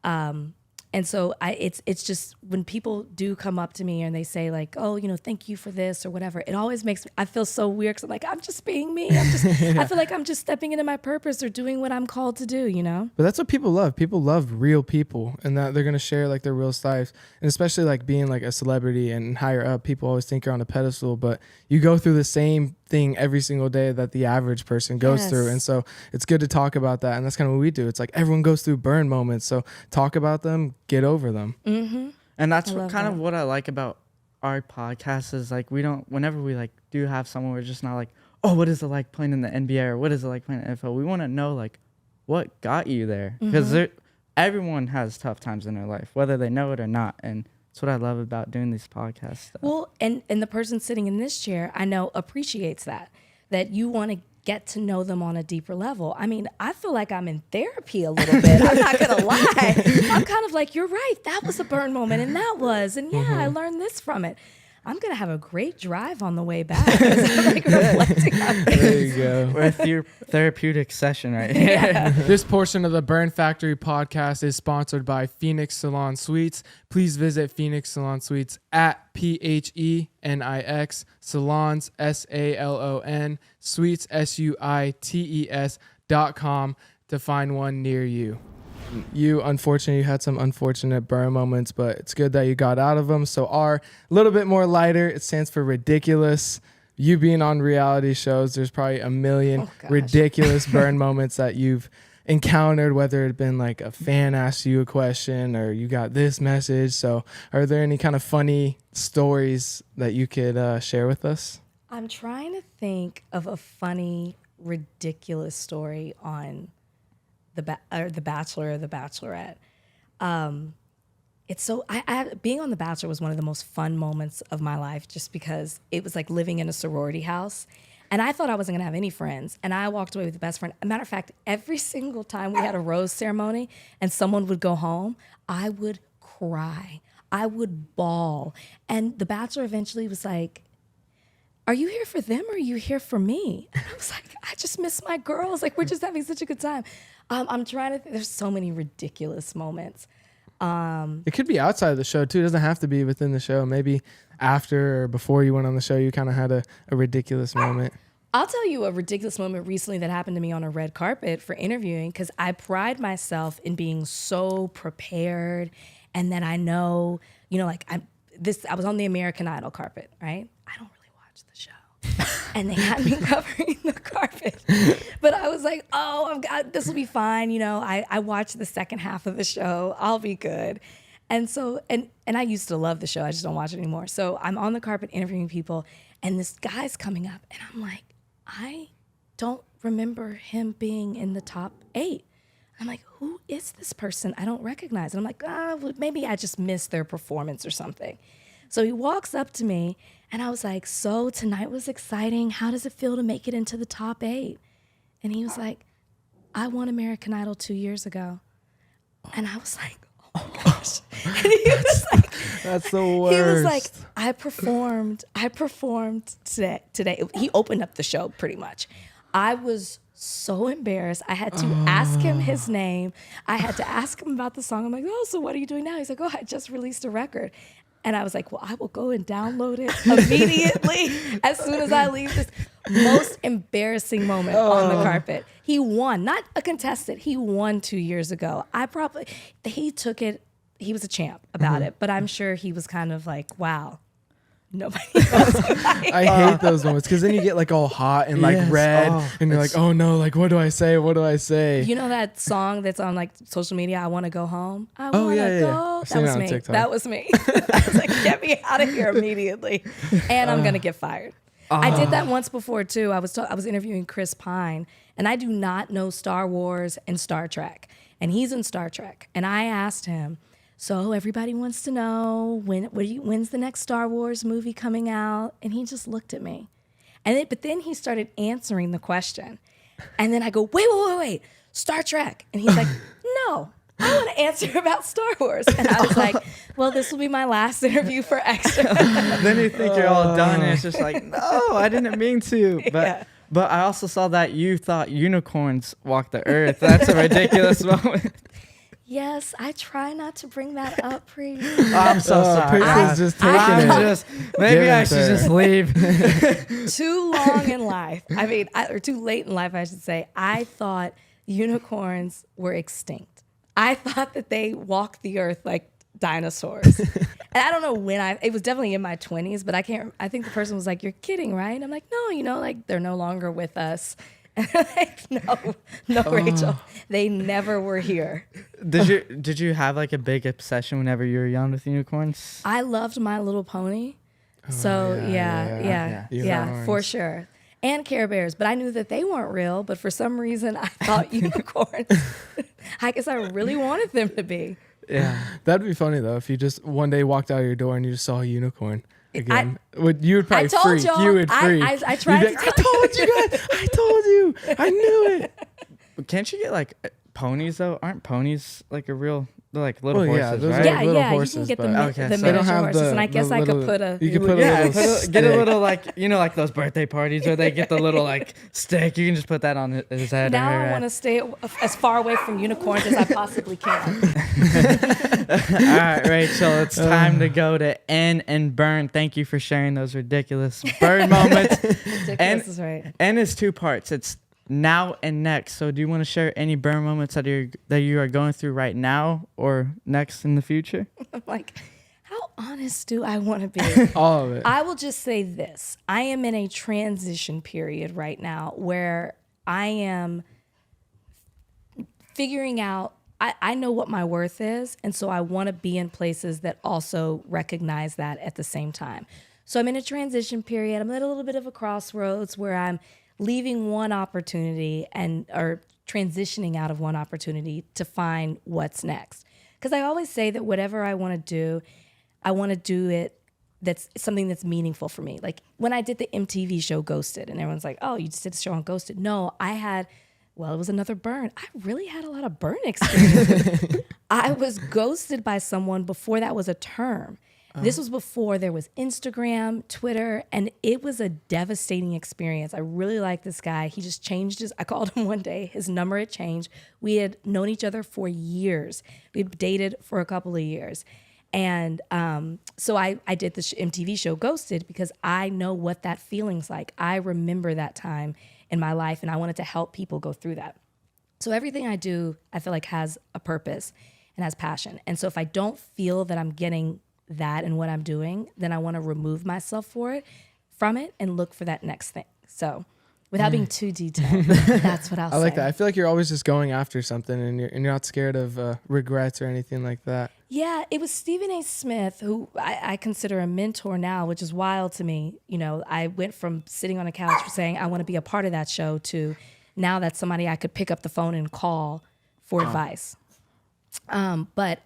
And so it's just when people do come up to me and they say like, oh, thank you for this or whatever, it always makes me, I feel so weird because I'm like, I'm just being me. I feel like I'm just stepping into my purpose or doing what I'm called to do, But that's what people love. People love real people and that they're going to share like their real lives. And especially like being like a celebrity and higher up, people always think you're on a pedestal, but you go through the same thing every single day that the average person goes through. And so it's good to talk about that. And that's kind of what we do. It's like everyone goes through burn moments. So talk about them, get over them. And that's kind of what I like about our podcast is like whenever we like do have someone, we're just not like, oh, what is it like playing in the NBA or what is it like playing in the NFL? We want to know like what got you there because everyone has tough times in their life, whether they know it or not. And that's what I love about doing these podcasts. Well, and the person sitting in this chair, I know appreciates that you want to get to know them on a deeper level. I mean, I feel like I'm in therapy a little bit. I'm not going to lie. I'm kind of like, you're right. That was a burn moment and that was, and yeah, I learned this from it. I'm going to have a great drive on the way back. I'm like reflecting on things. There you go. With your therapeutic session right here. Yeah. This portion of the Burn Factory podcast is sponsored by Phoenix Salon Suites. Please visit Phoenix Salon Suites at PHENIX Salons SALON Suites SUITES.com to find one near you. You had some unfortunate burn moments, but it's good that you got out of them. So R, a little bit more lighter. It stands for ridiculous. You being on reality shows, there's probably a million ridiculous burn moments that you've encountered, whether it had been like a fan asked you a question or you got this message. So are there any kind of funny stories that you could share with us? I'm trying to think of a funny, ridiculous story on the Bachelor or the Bachelorette. It's so being on the Bachelor was one of the most fun moments of my life, just because it was like living in a sorority house. And I thought I wasn't gonna have any friends. And I walked away with the best friend. As a matter of fact, every single time we had a rose ceremony and someone would go home, I would cry. I would bawl. And the Bachelor eventually was like, are you here for them or are you here for me? And I was like, I just miss my girls. Like, we're just having such a good time. I'm trying to think. There's so many ridiculous moments. It could be outside of the show too. It doesn't have to be within the show. Maybe after or before you went on the show, you kind of had a ridiculous moment. I'll tell you a ridiculous moment recently that happened to me on a red carpet for interviewing, because I pride myself in being so prepared, and that I know, like I was on the American Idol carpet, right? I don't really watch the show. And they had me covering the carpet. But I was like, this will be fine. I watched the second half of the show. I'll be good. And so, and I used to love the show. I just don't watch it anymore. So I'm on the carpet interviewing people, and this guy's coming up, and I'm like, I don't remember him being in the top 8. I'm like, who is this person? I don't recognize. And I'm like, maybe I just missed their performance or something. So he walks up to me, and I was like, so tonight was exciting. How does it feel to make it into the top 8? And he was like, I won American Idol 2 years ago. And I was like, oh my gosh. And he was like, that's the worst. He was like, I performed today. He opened up the show pretty much. I was so embarrassed. I had to ask him his name. I had to ask him about the song. I'm like, so what are you doing now? He's like, I just released a record. And I was like, well, I will go and download it immediately as soon as I leave this most embarrassing moment on the carpet. He won, not a contestant. He won 2 years ago. He took it, he was a champ about it, but I'm sure he was kind of like, wow, nobody knows. I hate those moments, because then you get like all hot and like red, and you're like, oh no, like what do I say? What do I say? You know that song that's on like social media, I want to go home? I want to go. That was me. That was me. I was like, get me out of here immediately. And I'm going to get fired. I did that once before too. I was interviewing Chris Pine, and I do not know Star Wars and Star Trek. And he's in Star Trek. And I asked him, so everybody wants to know when's the next Star Wars movie coming out? And he just looked at me. But then he started answering the question. And then I go, wait, Star Trek. And he's like, no, I want to answer about Star Wars. And I was like, well, this will be my last interview for Extra. Then you think you're all done, and it's just like, no, I didn't mean to. But I also saw that you thought unicorns walked the earth. That's a ridiculous moment. Yes, I try not to bring that up, Pri. I'm so sorry. Just taking it. Maybe I should just leave. Too long in life. I mean, or too late in life, I should say. I thought unicorns were extinct. I thought that they walked the earth like dinosaurs. And I don't know when it was definitely in my 20s, but I think the person was like, you're kidding, right? And I'm like, no, like they're no longer with us. And I'm like, no, Rachel, they never were here. Did you have like a big obsession whenever you were young with unicorns? I loved My Little Pony. So yeah, for sure. And Care Bears, but I knew that they weren't real, but for some reason I thought unicorns. I guess I really wanted them to be. Yeah. That'd be funny though, if you just one day walked out of your door and you just saw a unicorn again. You would probably freak. You would freak. I tried to I told you guys. I told you. I knew it. But can't you get like ponies though? Aren't ponies like a real, they're like little horses, those right? are little horses, you can get the miniature horses, and I guess I could put a... You could put a little get a little like, like those birthday parties where they get the little like stick. You can just put that on his head. Now I want to stay as far away from unicorns as I possibly can. All right, Rachel, it's time to go to N and Burn. Thank you for sharing those ridiculous burn moments. Ridiculous is right. N is 2 parts. It's now and next. So do you want to share any burn moments that you are going through right now or next in the future? I'm like, how honest do I want to be? All of it. I will just say this. I am in a transition period right now where I am figuring out, I know what my worth is, and so I want to be in places that also recognize that at the same time. So I'm in a transition period. I'm at a little bit of a crossroads where I'm leaving one opportunity or transitioning out of one opportunity to find what's next. Because I always say that whatever I want to do, I want to do it that's something that's meaningful for me. Like when I did the MTV show Ghosted, and everyone's like, oh, you just did a show on Ghosted. No, it was another burn. I really had a lot of burn experiences. I was ghosted by someone before that was a term. This was before there was Instagram, Twitter, and it was a devastating experience. I really liked this guy. He just changed I called him one day. His number had changed. We had known each other for years. We'd dated for a couple of years. And so I did the MTV show Ghosted because I know what that feeling's like. I remember that time in my life, and I wanted to help people go through that. So everything I do, I feel like has a purpose and has passion. And so if I don't feel that I'm getting that in what I'm doing, then I want to remove myself from it and look for that next thing. So without being too detailed, that's what I'll say. I like that. I feel like you're always just going after something, and you're not scared of regrets or anything like that. Yeah, it was Stephen A. Smith, who I consider a mentor now, which is wild to me. You know, I went from sitting on a couch saying I want to be a part of that show to now that's somebody I could pick up the phone and call for advice. But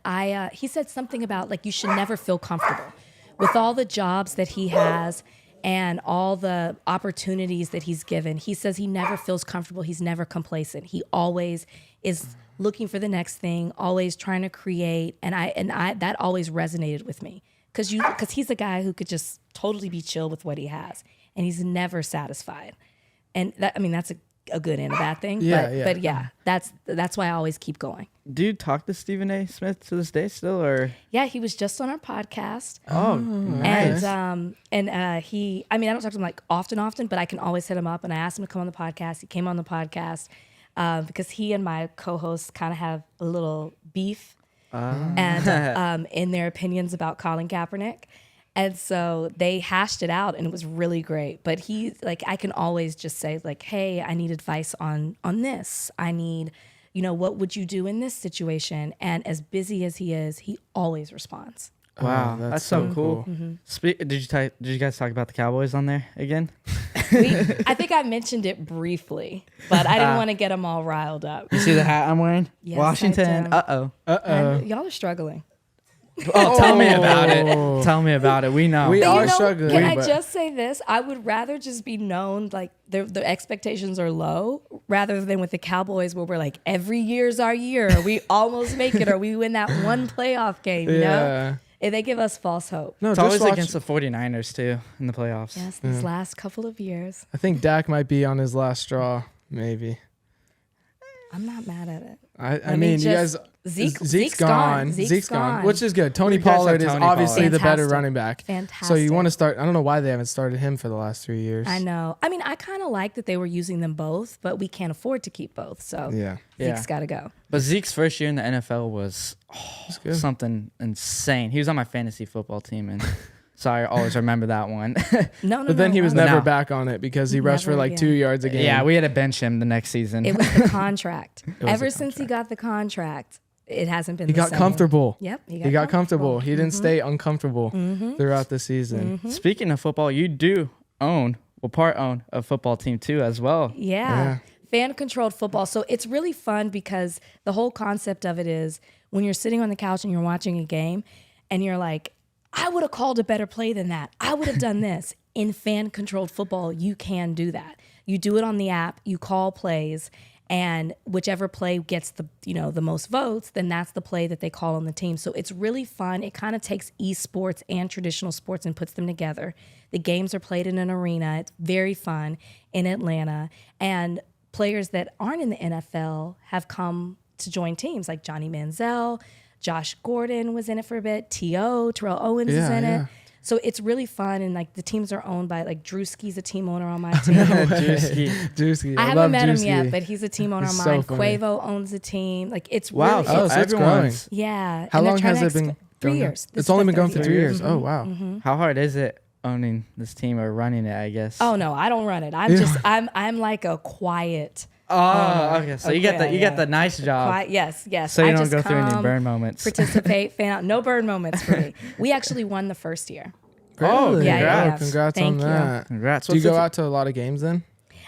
he said something about like you should never feel comfortable with all the jobs that he has and all the opportunities that he's given. He says he never feels comfortable. He's never complacent. He always is looking for the next thing, always trying to create. And I that always resonated with me because he's a guy who could just totally be chill with what he has, and he's never satisfied. And that's a good and a bad thing. But that's why I always keep going. Do you talk to Stephen A. Smith to this day still, or? Yeah, he was just on our podcast. Oh, nice. And he, I don't talk to him like often, but I can always hit him up. And I asked him to come on the podcast. He came on the podcast because he and my co-host kind of have a little beef and in their opinions about Colin Kaepernick. And so they hashed it out, and it was really great. But he, like, I can always just say, like, hey, I need advice on this. I need, what would you do in this situation? And as busy as he is, he always responds. Wow, that's so cool. Mm-hmm. Did you guys talk about the Cowboys on there again? I think I mentioned it briefly, but I didn't want to get them all riled up. You see the hat I'm wearing? Yes, Washington. And y'all are struggling. Oh, tell me about it. Tell me about it. We know. We are struggling. Can I just say this? I would rather just be known like the expectations are low rather than with the Cowboys where we're like, every year's our year. Or we almost make it, or we win that one playoff game, you know? And they give us false hope. No, it's always against the 49ers, too, in the playoffs. Yes, these last couple of years. I think Dak might be on his last straw, maybe. I'm not mad at it. I mean, you guys... Zeke's gone. Zeke's gone, which is good. Tony Pollard is obviously the better running back. Fantastic. So you want to start... I don't know why they haven't started him for the last 3 years. I know. I mean, I kind of like that they were using them both, but we can't afford to keep both. So Zeke's got to go. But Zeke's first year in the NFL was something insane. He was on my fantasy football team, and sorry, I always remember that one. But then he was never back on it because he rushed for like 2 yards a game. Yeah, we had to bench him the next season. It was the contract. Ever since he got the contract, it hasn't been the same. He got comfortable. Yep. He got comfortable. He didn't stay uncomfortable throughout the season. Speaking of football, you do part own a football team too as well. Yeah. Fan-controlled football. So it's really fun because the whole concept of it is when you're sitting on the couch and you're watching a game and you're like, I would have called a better play than that. I would have done this. In fan-controlled football, you can do that. You do it on the app. You call plays. And whichever play gets the most votes, then that's the play that they call on the team. So it's really fun. It kind of takes esports and traditional sports and puts them together. The games are played in an arena. It's very fun in Atlanta. And players that aren't in the NFL have come to join teams like Johnny Manziel, Josh Gordon was in it for a bit, Terrell Owens is in it. So it's really fun, and like the teams are owned by like Drewski's a team owner on my team. Drewski. I haven't met him yet, but he's a team owner He's on mine. so funny. Quavo owns a team. Like it's Wow. really, Oh, so it's growing. everyone's. yeah. How and they're long trying has to it been? 3 going on? years. This It's is only the been going third for 3 year. years. Oh wow. How hard is it owning this team or running it, I guess? Oh no, I don't run it. I'm like a quiet. Oh, okay. So you get yeah. the nice job. Quiet, yes. So you I don't just go through any come, burn moments. Participate, fan out. No burn moments for me. We actually won the first year. Oh, Really? yeah. Oh, congrats Thank on you. that. Congrats. Do you What's go the- out to a lot of games then?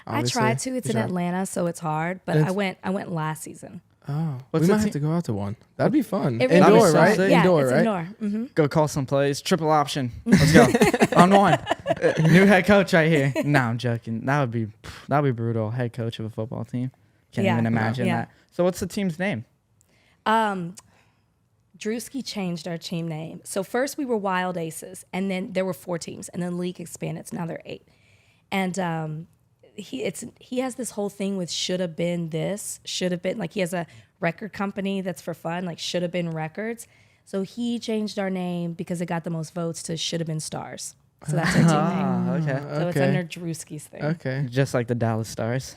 I try to. It's You in try. Atlanta, so it's hard. But And I went last season. Oh, What's we the might have team- to go out to one. That'd be fun. It really Indoor, is. right? Yeah, Indoor, it's right? indoor. Mm-hmm. Go call some plays. Triple option. Let's go. On one. New head coach right here. No, I'm joking. That would be brutal. Head coach of a football team. Can't Yeah. even imagine Yeah. that. So what's the team's name? Drewski changed our team name. So first we were Wild Aces, and then there were 4 teams, and then league expanded. So now there are 8. And he has this whole thing with should have been this, should have been, like he has a record company that's for fun, like should have been records. So he changed our name because it got the most votes to should have been stars. So that's our team name. Oh, okay. So it's Okay. under Drewski's thing. Okay. Just like the Dallas Stars.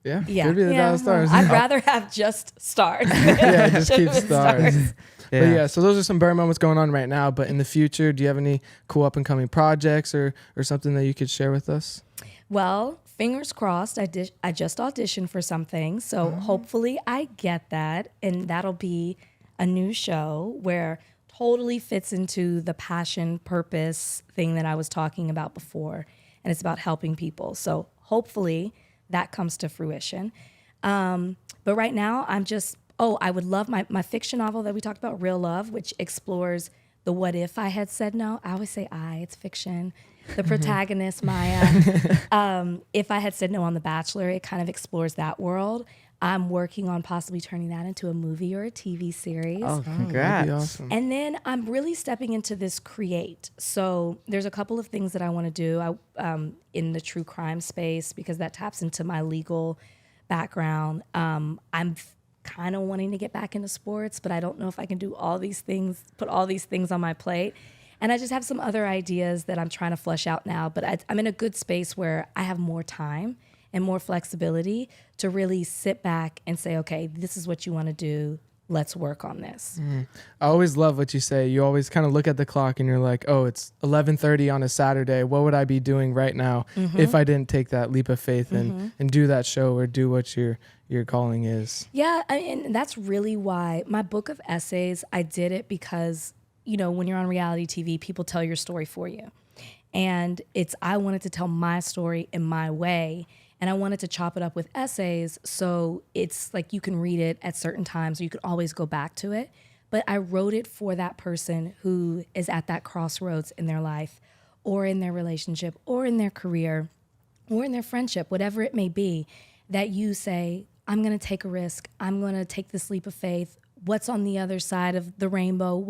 Yeah. Yeah, Could be the Dallas Stars. I'd rather have just stars. Yeah, just keep Should've been stars. But Yeah. yeah, so those are some burn moments going on right now. But in the future, do you have any cool up and coming projects or something that you could share with us? Well, fingers crossed. I just auditioned for something, so hopefully I get that, and that'll be a new show where totally fits into the passion, purpose thing that I was talking about before, and it's about helping people. So hopefully that comes to fruition. But right now, I would love my fiction novel that we talked about, Real Love, which explores the what if I had said no. I always say it's fiction. The protagonist, Maya, if I had said no on The Bachelor, it kind of explores that world. I'm working on possibly turning that into a movie or a TV series. Oh, That'd congrats. be awesome. And then I'm really stepping into this create. So there's a couple of things that I want to do in the true crime space because that taps into my legal background. I'm kind of wanting to get back into sports, but I don't know if I can do all these things, put all these things on my plate. And I just have some other ideas that I'm trying to flesh out now. But I'm in a good space where I have more time and more flexibility to really sit back and say, okay, this is what you want to do. Let's work on this. I always love what you say. You always kind of look at the clock and you're like, oh, it's 11:30 on a Saturday. What would I be doing right now if I didn't take that leap of faith and do that show or do what your calling is? Yeah, and that's really why my book of essays, I did it because, when you're on reality TV, people tell your story for you. And I wanted to tell my story in my way. And I wanted to chop it up with essays so it's like you can read it at certain times or you can always go back to it. But I wrote it for that person who is at that crossroads in their life or in their relationship or in their career or in their friendship, whatever it may be, that you say, I'm going to take a risk. I'm going to take this leap of faith. What's on the other side of the rainbow?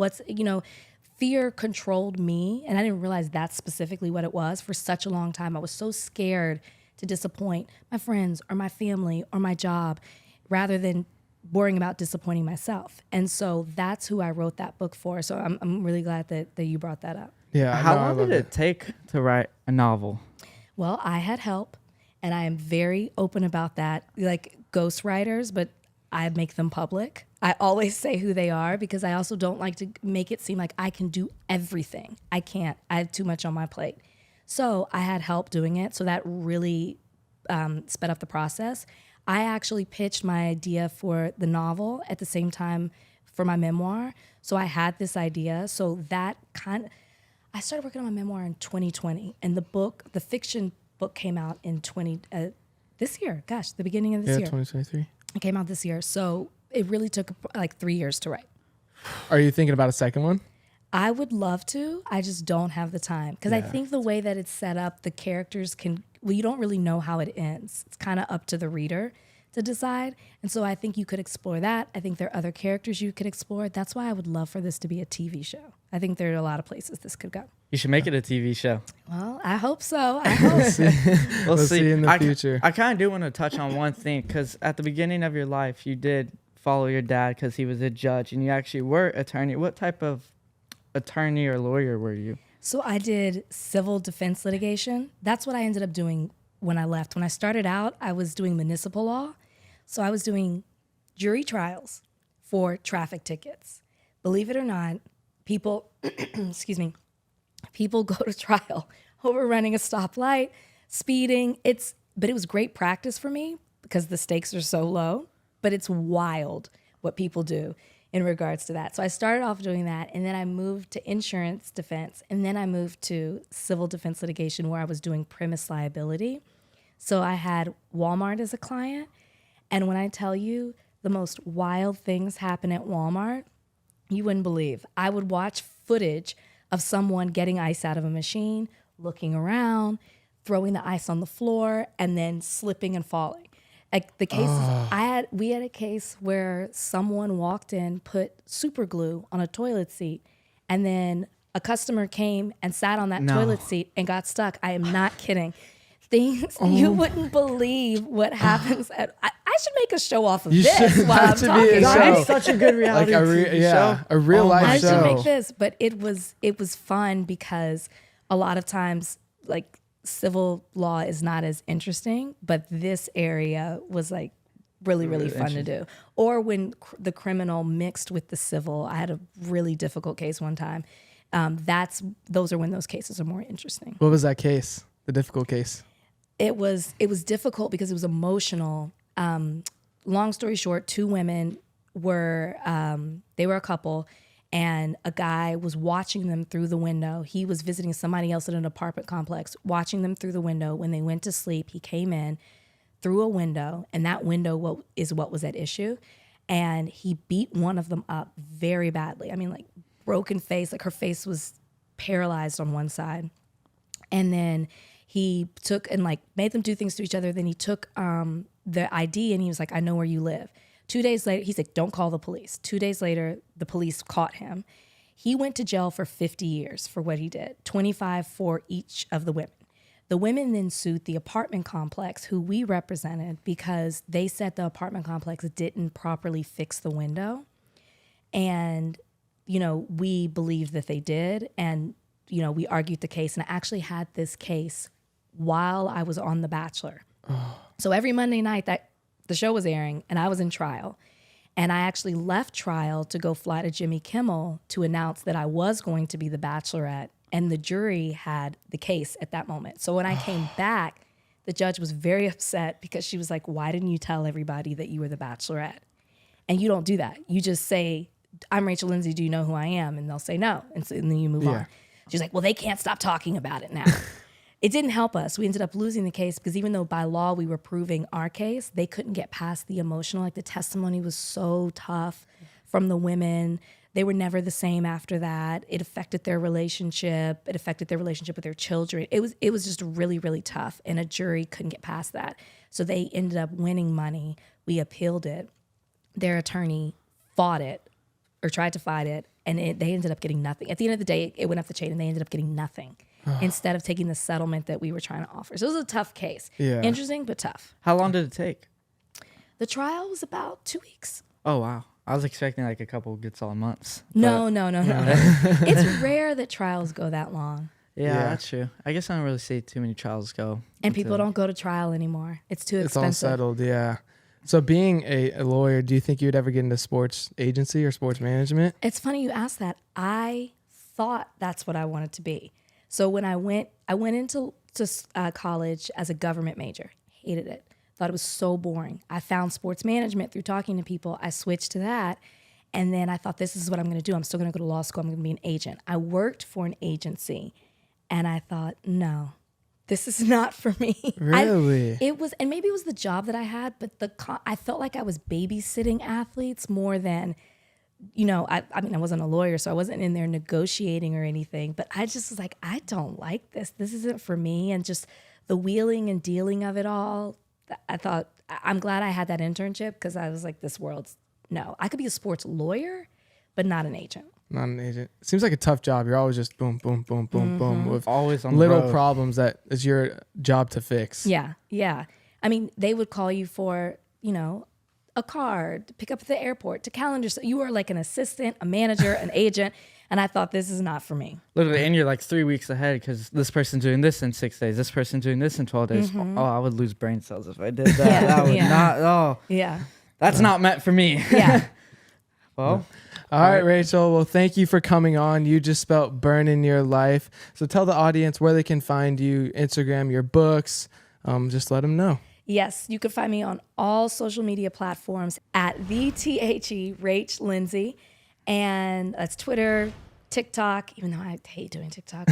Fear controlled me. And I didn't realize that's specifically what it was. For such a long time, I was so scared to disappoint my friends or my family or my job rather than worrying about disappointing myself. And so that's who I wrote that book for. So I'm really glad that you brought that up. Yeah. How no, I long love did it take to write a novel? Well, I had help and I am very open about that. Like ghostwriters, but I make them public. I always say who they are because I also don't like to make it seem like I can do everything. I can't. I have too much on my plate. So I had help doing it. So that really sped up the process. I actually pitched my idea for the novel at the same time for my memoir. So I had this idea. So that I started working on my memoir in 2020. And the fiction book came out in this year. Gosh, the beginning of this year. 2023. It came out this year. So it really took like 3 years to write. Are you thinking about a second one? I would love to. I just don't have the time. Because I think the way that it's set up, the characters you don't really know how it ends. It's kind of up to the reader to decide. And so I think you could explore that. I think there are other characters you could explore. That's why I would love for this to be a TV show. I think there are a lot of places this could go. You should make it a TV show. Well, I hope so. I hope. We'll see in the future. I kind of do want to touch on one thing because at the beginning of your life, you did follow your dad because he was a judge and you actually were attorney. What type of attorney or lawyer were you? So I did civil defense litigation. That's what I ended up doing when I left. When I started out, I was doing municipal law. So I was doing jury trials for traffic tickets. Believe it or not, people, people go to trial over running a stoplight, speeding. But it was great practice for me because the stakes are so low, but it's wild what people do in regards to that. So I started off doing that, and then I moved to insurance defense, and then I moved to civil defense litigation where I was doing premise liability. So I had Walmart as a client, and when I tell you the most wild things happen at Walmart, you wouldn't believe. I would watch footage of someone getting ice out of a machine, looking around, throwing the ice on the floor, and then slipping and falling. Like the cases we had a case where someone walked in, put super glue on a toilet seat, and then a customer came and sat on that toilet seat and got stuck. I am not kidding. Things you wouldn't believe what happens at. I should make a show off of this while I'm talking. It's such a good reality TV show. A real life show. I should make this, but it was fun because a lot of times like civil law is not as interesting, but this area was like really fun to do. Or when the criminal mixed with the civil. I had a really difficult case one time. Those are when those cases are more interesting. What was that case? The difficult case? It was difficult because it was emotional. Long story short, two women were they were a couple, and a guy was watching them through the window. He was visiting somebody else at an apartment complex, watching them through the window. When they went to sleep, he came in through a window, and that window is what was at issue. And he beat one of them up very badly. I mean, like broken face, like her face was paralyzed on one side. And then he took and like made them do things to each other. Then he took the ID and he was like, I know where you live. 2 days later, he's like, don't call the police. 2 days later, the police caught him. He went to jail for 50 years for what he did, 25 for each of the women. The women then sued the apartment complex, who we represented, because they said the apartment complex didn't properly fix the window. And, you know, we believed that they did. And, you know, we argued the case. And I actually had this case while I was on The Bachelor. So every Monday night that the show was airing and I was in trial, and I actually left trial to go fly to Jimmy Kimmel to announce that I was going to be the Bachelorette, and the jury had the case at that moment. So when I came back, the judge was very upset because she was like, why didn't you tell everybody that you were the Bachelorette? And you don't do that. You just say, I'm Rachel Lindsay, do you know who I am? And they'll say no, and then you move on. She's like, well, they can't stop talking about it now. It didn't help us. We ended up losing the case because even though by law we were proving our case, they couldn't get past the emotional. Like the testimony was so tough from the women. They were never the same after that. It affected their relationship. It affected their relationship with their children. It was just really tough, and a jury couldn't get past that. So they ended up winning money. We appealed it. Their attorney fought it or tried to fight it, and they ended up getting nothing. At the end of the day, it went up the chain, and they ended up getting nothing. Instead of taking the settlement that we were trying to offer. So it was a tough case. Yeah. Interesting, but tough. How long did it take? The trial was about 2 weeks. Oh, wow. I was expecting like a couple good solid months. No. It's rare that trials go that long. Yeah, that's true. I guess I don't really see too many trials go. And people don't go to trial anymore. It's too expensive. It's all settled, yeah. So being a lawyer, do you think you would ever get into sports agency or sports management? It's funny you asked that. I thought that's what I wanted to be. So when I went into college as a government major. Hated it. Thought it was so boring. I found sports management through talking to people. I switched to that. And then I thought, this is what I'm going to do. I'm still going to go to law school. I'm going to be an agent. I worked for an agency. And I thought, no, this is not for me. Really? And maybe it was the job that I had, but I felt like I was babysitting athletes more than, you know, I mean, I wasn't a lawyer, so I wasn't in there negotiating or anything, but I just was like, I don't like this. This isn't for me. And just the wheeling and dealing of it all, I thought, I'm glad I had that internship because I was like, this world's, no. I could be a sports lawyer, but not an agent. Not an agent. It seems like a tough job. You're always just boom, boom, boom, boom, boom, with always on little the road. problems that is your job to fix. Yeah. I mean, they would call you for, you know, a car, to pick up at the airport, to calendar. So you are like an assistant, a manager, an agent. And I thought, this is not for me. Literally, and you're like 3 weeks ahead because this person's doing this in 6 days. This person's doing this in 12 days. Mm-hmm. Oh, I would lose brain cells if I did that. That would not. Oh, Yeah. that's not meant for me. Yeah. Well, All right, Rachel. Well, thank you for coming on. You just spelt burn in your life. So tell the audience where they can find you, Instagram, your books. Just let them know. Yes, you can find me on all social media platforms at the Rachel Lindsay. And that's Twitter, TikTok, even though I hate doing TikTok,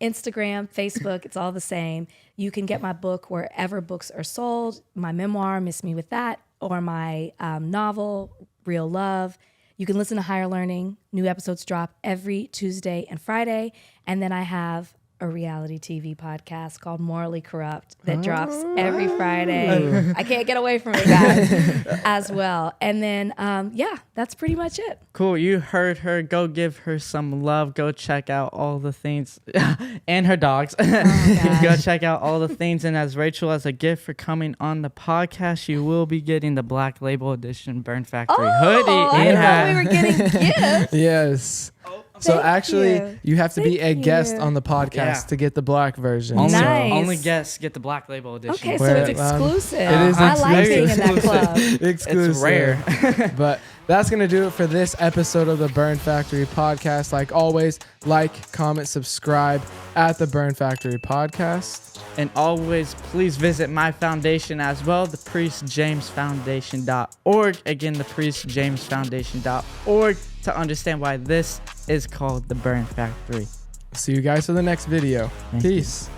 Instagram, Facebook, it's all the same. You can get my book wherever books are sold, my memoir, Miss Me With That, or my novel, Real Love. You can listen to Higher Learning. New episodes drop every Tuesday and Friday. And then I have a reality TV podcast called Morally Corrupt that drops every Friday. I can't get away from it, guys, as well. And then, that's pretty much it. cool. You heard her. Go give her some love. Go check out all the things and her dogs. Go check out all the things. And as Rachel, as a gift for coming on the podcast, you will be getting the Black Label Edition Burn Factory hoodie. I thought we were getting gifts. Yes. So Thank actually, you have to be a Thank guest you. on the podcast Yeah. to get the black version. Only, So- Nice. only guests get the Black Label Edition. Okay, so Where, it's exclusive. it is I like being in that exclusive. club. exclusive. It's rare. But that's going to do it for this episode of the Burn Factory podcast. Like always, like, comment, subscribe at the Burn Factory podcast. And always, please visit my foundation as well, the priestjamesfoundation.org. Again, the priestjamesfoundation.org to understand why this is called the Burn Factory. See you guys for the next video. Thank you. Peace.